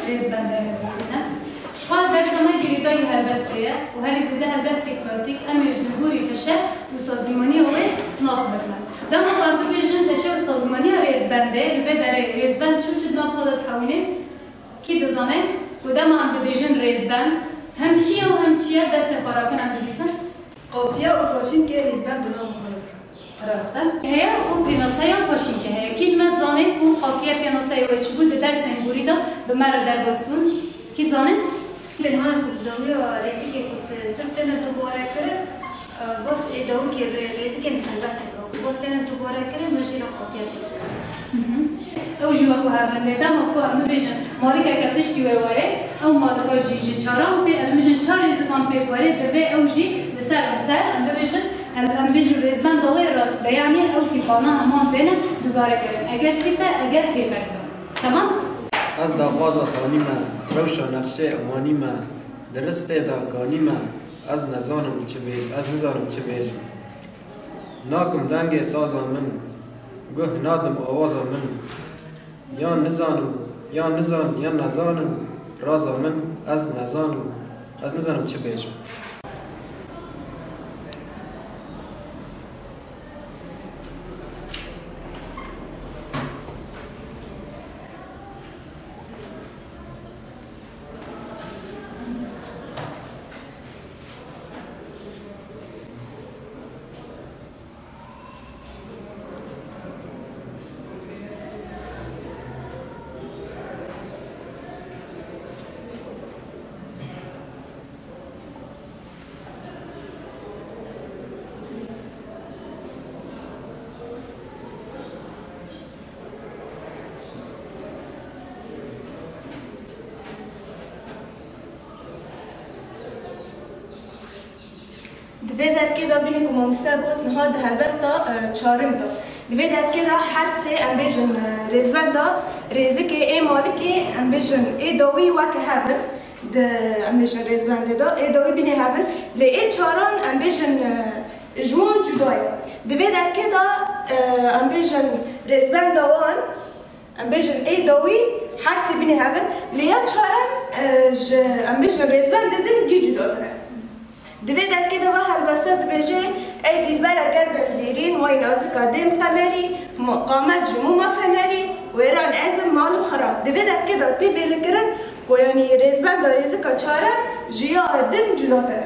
رزبنده هلبستینه شوال برزمه گریدای هلبستیه و هری زده هلبست کلاسیک امیش بگوری تشه و سازمانی اوه ناس بکنن دما قام ببیجن تشه و سازمانی رزبنده لبه داره رزبند چوچود ناپالت حونه کی دزانه و دما هم ببیجن رزبند همچیه و همچیه دست خاراکن هم ببیسن قافیه و پاشین که رزبند دو نام راستا هيا او بيناسايا باشين که هيا كيش ما تزاني او قافيه بيناسايا و چبود درس انگوريدا بمر درباسبون کی زانه بنهانا كنت دوي رئيسي كي كنت سرتنا دوباره كرن وقت دوي كي رئيسي كي نخلصت وقتنا دوباره كرن ماشي قافيه او جوا کو هاونده دم کو مبيجن مالك كبشتي ويوره او مالك جي چارام بي المجن چاري زمان بي وره دبي او جي لسر مبيجن هم بيجي رزبان دوي راس يعني او كيفانا همان بينه دوباره كرن اگر كيفه اگر كيفه تمام از داغاز خانی ما روشا نقشه امانی ما درسته داغانی ما از نزانم چه بیجم ناکم دنگ سازم من گه نادم آواز من یا نزانم راز من از نزانم چه بیجم دبيدر كده بينكم ومستقبل نهاد هلبستا چارم دا دبيدر كده حرسي امبيجن رزبان دا رزكي اي مالكي امبيجن اي دوي واك هابل د امبيجن رزبان دا اي دوي بيني هابل لاي چاران امبيجن جوان جدايا دبيدر كده امبيجن رزبان دوان امبيجن اي دوي حرسي بيني هابل ليا چاران امبيجن رزبان ددن جي جدا دبيدر كده بقى هلبسات بيجي ايدي البلا جردن زيرين وين ازكا ديم تمري قامات جمومة فنري ويران ازم معلوم خراب دبيدر كده طيبي لكرن كو يعني رزبان دا رزكا چارا جيا دن جلاتر